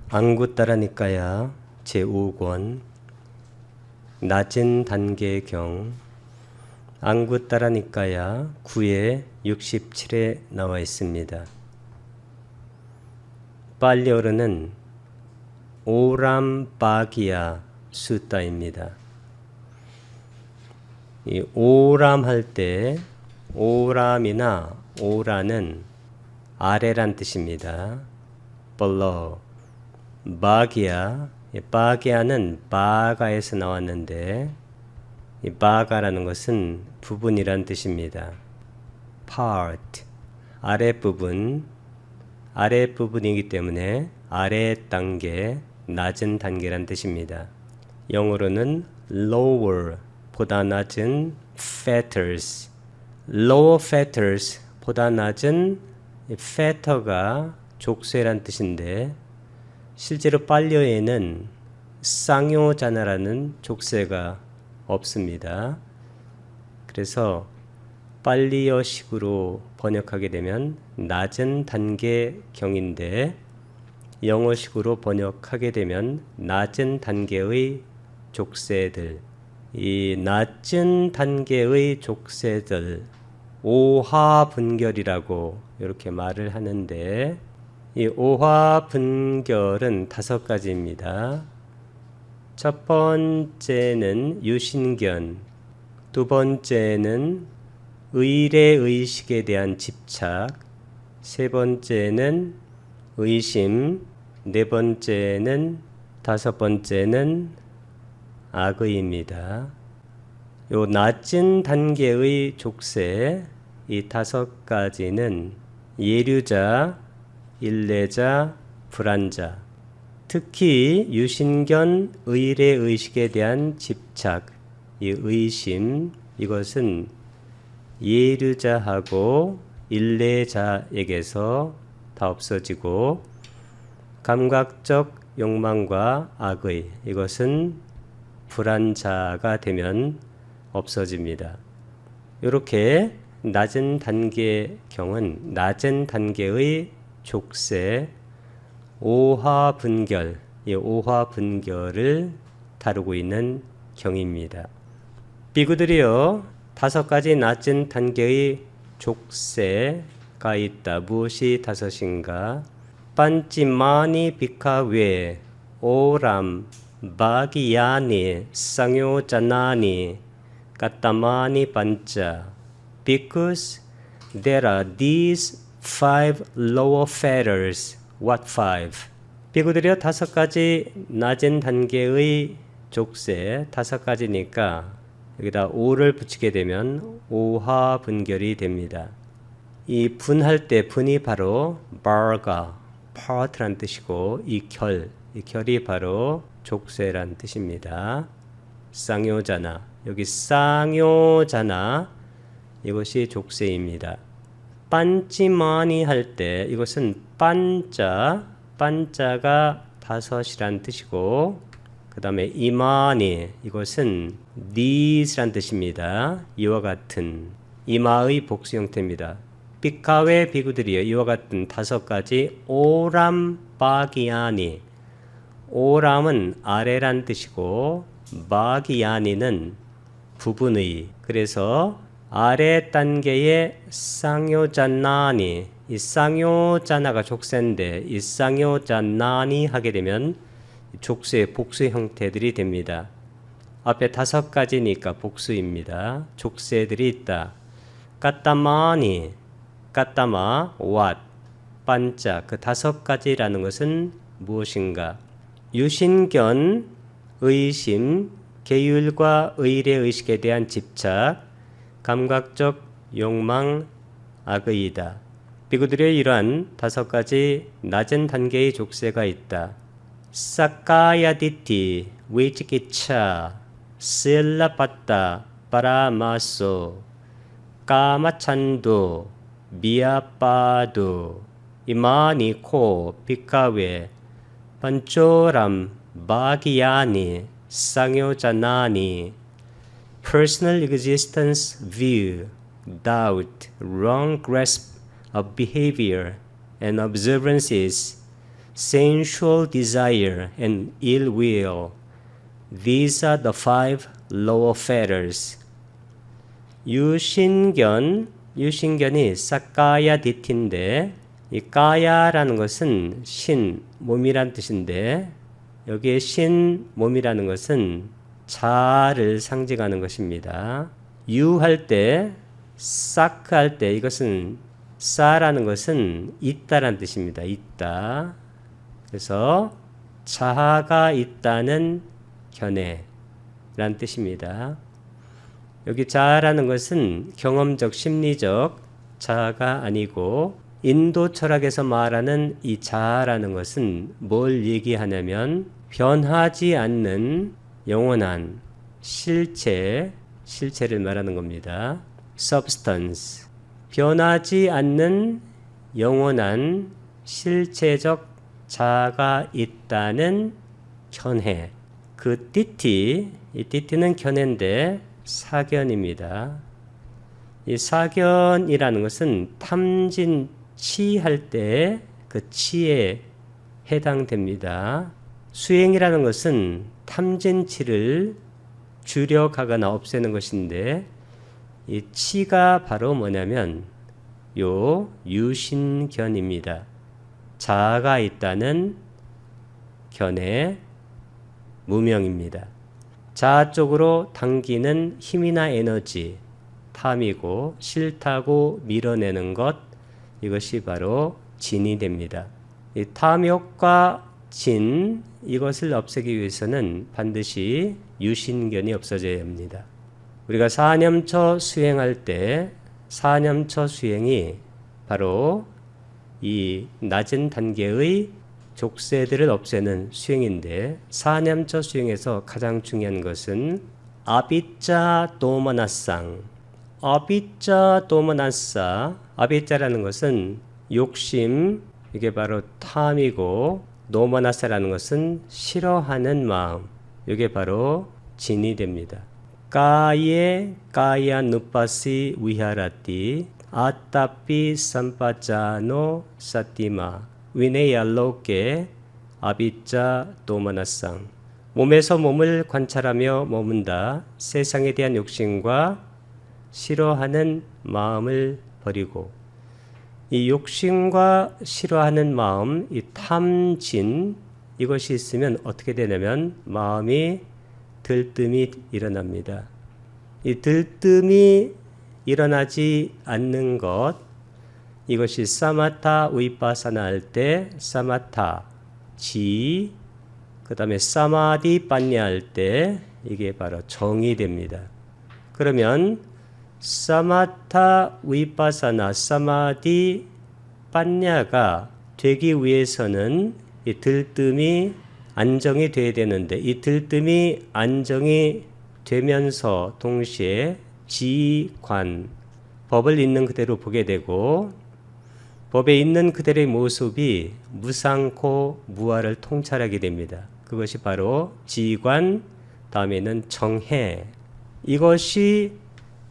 안구따라니까야 제5권 낮은 단계경 안구따라니까야 9에 67에 나와 있습니다. 빨리어르는 오람바기야 수따입니다. 이 오람 할 때 오람이나 오라는 아래란 뜻입니다. below. 바기야, 바기야는 바가에서 나왔는데 이 바가라는 것은 부분이란 뜻입니다. part, 아랫부분, 아랫부분이기 때문에 아래 단계, 낮은 단계란 뜻입니다. 영어로는 lower, 보다 낮은 fetters, lower fetters, 보다 낮은 fetter가 족쇄란 뜻인데 실제로 빨려에는 쌍요자나라는 족쇄가 없습니다. 그래서 빨리어식으로 번역하게 되면 낮은 단계경인데 영어식으로 번역하게 되면 낮은 단계의 족쇄들, 이 낮은 단계의 족쇄들 오화분결이라고 이렇게 말을 하는데 이 오화분결은 5가지입니다. 첫 번째는 유신견, 두 번째는 의례의식에 대한 집착, 세 번째는 의심, 네 번째는, 다섯 번째는 악의입니다. 요 낮은 단계의 족쇄, 이 5가지는 예류자, 일례자, 불안자, 특히 유신견 의례의식에 대한 집착, 이 의심, 이것은 예류자하고 일례자에게서 다 없어지고 감각적 욕망과 악의, 이것은 불안자가 되면 없어집니다. 이렇게 낮은 단계경은 낮은 단계의 족쇄, 오화분결, 이 오화분결을 다루고 있는 경입니다. 비구들이여 5가지 낮은 단계의 족쇄가 있다. 무엇이 5인가? 판치마니 비카웨 오람 바기야니 상요자나니 까타마니 판자. Because there are these 5 lower fetters. What 5? 비구들이여 5가지 낮은 단계의 족쇄 5가지니까 여기다 5를 붙이게 되면 오화분결이 됩니다. 이 분할 때 분이 바로 barga, part란 뜻이고 이 결이 바로 족쇄란 뜻입니다. 쌍요자나, 여기 쌍요자나 이것이 족쇄입니다. 판치마니 할 때 이것은 판자가 5이란 뜻이고 그 다음에 이마니 이것은 these란 뜻입니다. 이와 같은 이마의 복수 형태입니다. 비카웨 비구들이여 이와 같은 5가지 오람 바기야니, 오람은 아래란 뜻이고 바기야니는 부분의, 그래서 아래 단계의 쌍요자나니, 이 쌍요자나가 족쇄인데 이 쌍요자나니 하게 되면 족쇄의 복수 형태들이 됩니다. 앞에 5가지니까 복수입니다. 족쇄들이 있다. 까따마니, 까따마, what, 반자, 그 5가지라는 것은 무엇인가? 유신견, 의심, 계율과 의례의식에 대한 집착, 감각적 욕망, 악의이다. 비구들의 이러한 5가지 낮은 단계의 족쇄가 있다. 사카야디티, 위치키차, 실라파타, 파라마소, 까마찬도, 미아파도, 이마니코, 비카웨, 판초람, 바기야니, 쌍요자나니, personal existence view, doubt, wrong grasp of behavior and observances, sensual desire, and ill will. These are the 5 lower fetters. 유신견이 사까야 디티인데 이 까야라는 것은 신, 몸이란 뜻인데 여기에 신, 몸이라는 것은 자아를 상징하는 것입니다. 유할 때, 사크 할 때 이것은 사라는 것은 있다란 뜻입니다. 있다. 그래서 자아가 있다는 견해란 뜻입니다. 여기 자아라는 것은 경험적, 심리적 자아가 아니고 인도 철학에서 말하는 이 자아라는 것은 뭘 얘기하냐면 변하지 않는 영원한 실체를 말하는 겁니다. substance. 변하지 않는 영원한 실체적 자아가 있다는 견해. 그 띠티, 이 띠티는 견해인데 사견입니다. 이 사견이라는 것은 탐진치할 때 그 치에 해당됩니다. 수행이라는 것은 탐진치를 주력하거나 없애는 것인데 이 치가 바로 뭐냐면 요 유신견입니다. 자아가 있다는 견해, 무명입니다. 자아 쪽으로 당기는 힘이나 에너지, 탐이고 싫다고 밀어내는 것, 이것이 바로 진이 됩니다. 이 탐욕과 진, 이것을 없애기 위해서는 반드시 유신견이 없어져야 합니다. 우리가 사념처 수행할 때 사념처 수행이 바로 이 낮은 단계의 족쇄들을 없애는 수행인데 사념처 수행에서 가장 중요한 것은 아비짜 도마나상. 아비짜 도마나사. 아비짜라는 것은 욕심, 이게 바로 탐이고 노마나사라는 것은 싫어하는 마음, 이게 바로 진이 됩니다. 까예 까야 누파시 위하라티 아따피 삼파자노 사티마 위네얄로케 아비짜 도마나상. 몸에서 몸을 관찰하며 머문다. 세상에 대한 욕심과 싫어하는 마음을 버리고 이 욕심과 싫어하는 마음, 이 탐진, 이것이 있으면 어떻게 되냐면 마음이 들뜸이 일어납니다. 이 들뜸이 일어나지 않는 것, 이것이 사마타 위파사나 할 때 사마타, 지, 그 다음에 사마디 빠냐 할 때 이게 바로 정이 됩니다. 그러면 사마타 위파사나 사마디 빠냐가 되기 위해서는 이 들뜸이 안정이 돼야 되는데 이 들뜸이 안정이 되면서 동시에 지관, 법을 있는 그대로 보게 되고 법에 있는 그대로의 모습이 무상코 무아를 통찰하게 됩니다. 그것이 바로 지관, 다음에는 정해. 이것이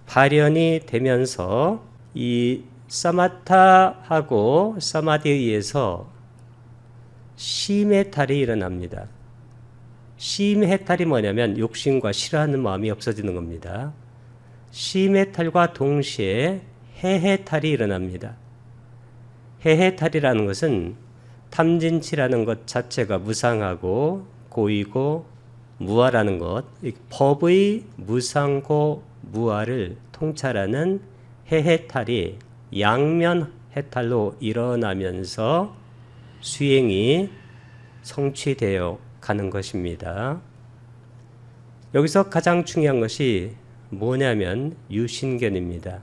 발현이 되면서 이 사마타하고 사마디에 의해서 심해탈이 일어납니다. 심해탈이 뭐냐면 욕심과 싫어하는 마음이 없어지는 겁니다. 심해탈과 동시에 해해탈이 일어납니다. 해해탈이라는 것은 탐진치라는 것 자체가 무상하고 고이고 무아라는 것, 법의 무상고 무아를 통찰하는 해해탈이 양면 해탈로 일어나면서 수행이 성취되어 가는 것입니다. 여기서 가장 중요한 것이 뭐냐면 유신견입니다.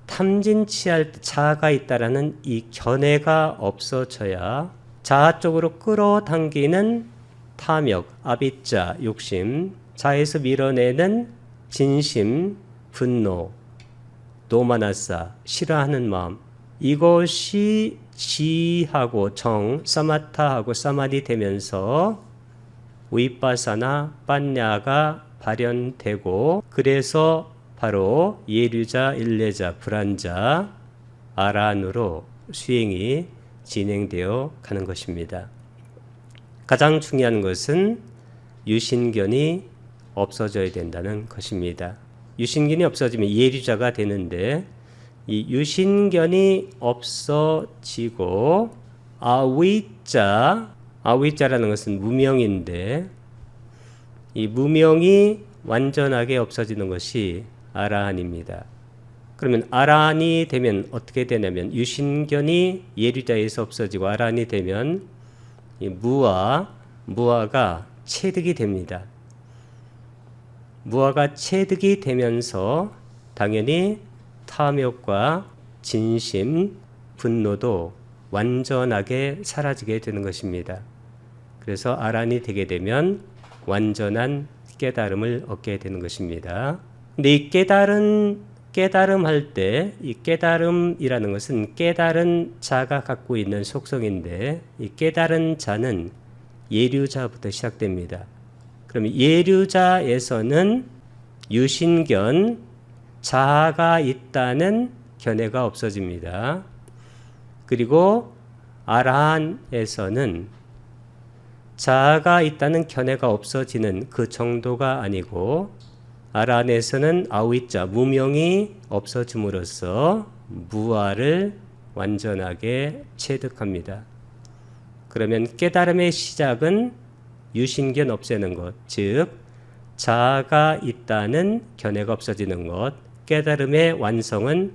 탐진치할 때 자아가 있다라는 이 견해가 없어져야 자아 쪽으로 끌어당기는 탐욕, 아비짜, 욕심, 자아에서 밀어내는 진심, 분노, 노마나사, 싫어하는 마음, 이것이 지하고 정, 사마타하고 사마디 되면서 위파사나 빠냐가 발현되고 그래서 바로 예류자, 일레자, 불안자, 아란으로 수행이 진행되어 가는 것입니다. 가장 중요한 것은 유신견이 없어져야 된다는 것입니다. 유신견이 없어지면 예류자가 되는데 이 유신견이 없어지고 아위자라는 것은 무명인데 이 무명이 완전하게 없어지는 것이 아라한입니다. 그러면 아라한이 되면 어떻게 되냐면 유신견이 예류자에서 없어지고 아라한이 되면 이 무아가 체득이 됩니다. 무아가 체득이 되면서 당연히 탐욕과 진심, 분노도 완전하게 사라지게 되는 것입니다. 그래서 아란이 되게 되면 완전한 깨달음을 얻게 되는 것입니다. 근데 이 깨달음 할 때 이 깨달음이라는 것은 깨달은 자가 갖고 있는 속성인데 이 깨달은 자는 예류자부터 시작됩니다. 그럼 예류자에서는 유신견, 자아가 있다는 견해가 없어집니다. 그리고 아라한에서는 자아가 있다는 견해가 없어지는 그 정도가 아니고 아라한에서는 아위자, 무명이 없어짐으로써 무아를 완전하게 체득합니다. 그러면 깨달음의 시작은 유신견 없애는 것, 즉 자아가 있다는 견해가 없어지는 것, 깨달음의 완성은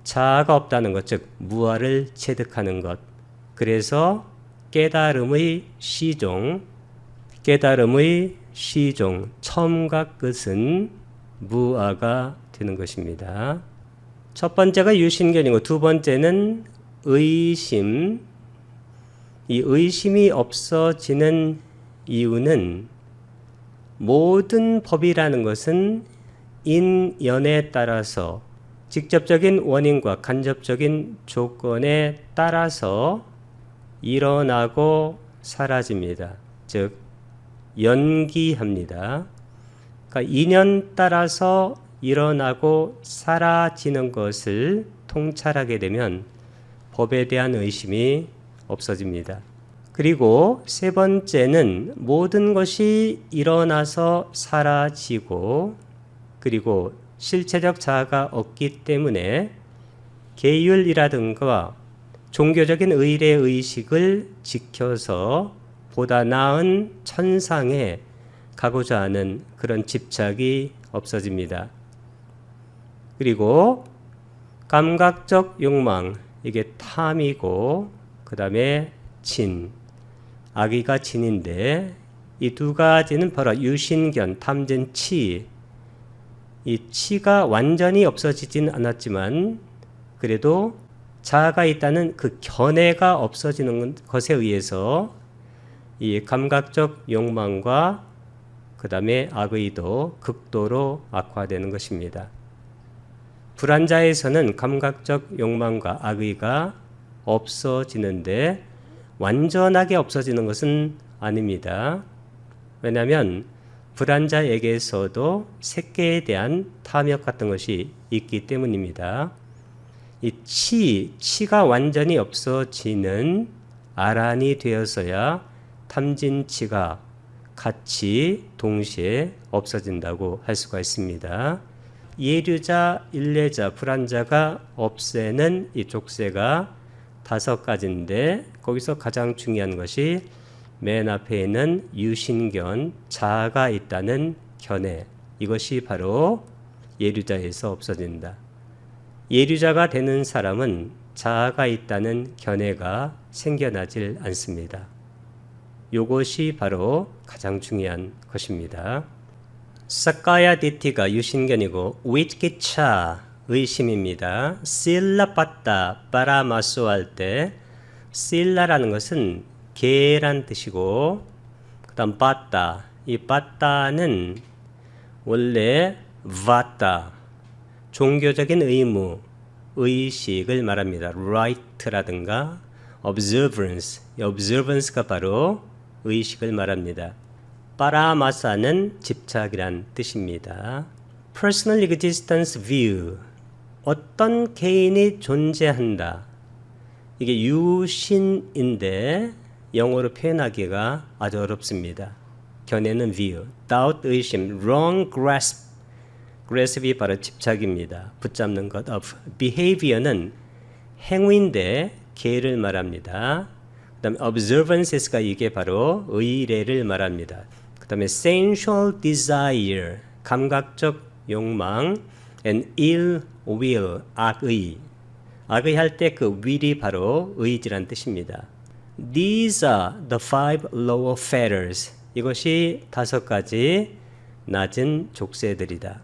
자아가 없다는 것, 즉 무아를 체득하는 것. 그래서 깨달음의 시종, 처음과 끝은 무아가 되는 것입니다. 첫 번째가 유신견이고 두 번째는 의심. 이 의심이 없어지는 이유는 모든 법이라는 것은 인연에 따라서 직접적인 원인과 간접적인 조건에 따라서 일어나고 사라집니다. 즉 연기합니다. 그러니까 인연 따라서 일어나고 사라지는 것을 통찰하게 되면 법에 대한 의심이 없어집니다. 그리고 세 번째는 모든 것이 일어나서 사라지고 그리고 실체적 자아가 없기 때문에 계율이라든가 종교적인 의례 의식을 지켜서 보다 나은 천상에 가고자 하는 그런 집착이 없어집니다. 그리고 감각적 욕망, 이게 탐이고 그 다음에 진, 악의가 진인데 이 두 가지는 바로 유신견, 탐진, 치. 이 치가 완전히 없어지진 않았지만 그래도 자아가 있다는 그 견해가 없어지는 것에 의해서 이 감각적 욕망과 그 다음에 악의도 극도로 악화되는 것입니다. 불안자에서는 감각적 욕망과 악의가 없어지는데 완전하게 없어지는 것은 아닙니다. 왜냐하면 불안자에게서도 색계에 대한 탐욕 같은 것이 있기 때문입니다. 이 치가 완전히 없어지는 아란이 되어서야 탐진치가 같이 동시에 없어진다고 할 수가 있습니다. 예류자, 일례자, 불안자가 없애는 이 족쇄가 5가지인데 거기서 가장 중요한 것이 맨 앞에 있는 유신견, 자아가 있다는 견해, 이것이 바로 예류자에서 없어진다. 예류자가 되는 사람은 자아가 있다는 견해가 생겨나질 않습니다. 이것이 바로 가장 중요한 것입니다. 사카야 디티가 유신견이고 위치키차 의심입니다. 실라빠따 빠라마수 할 때 실라라는 것은 개란 뜻이고 그 다음 빠따, 이 빠따는 원래 바따, 종교적인 의무, 의식을 말합니다. right라든가 observance, 이 observance가 바로 의식을 말합니다. 빠라마사는 집착이란 뜻입니다. personal existence view, 어떤 개인이 존재한다. 이게 유신인데 영어로 표현하기가 아주 어렵습니다. 견해는 view, doubt 의심, wrong grasp, grasp이 바로 집착입니다. 붙잡는 것. of behavior는 행위인데 계를 말합니다. 그 다음에 observances가 이게 바로 의례를 말합니다. 그 다음에 sensual desire, 감각적 욕망, and ill will, 악의. 악의 할 때 그 will이 바로 의지란 뜻입니다. These are the five lower fetters. 이것이 5가지 낮은 족쇄들이다.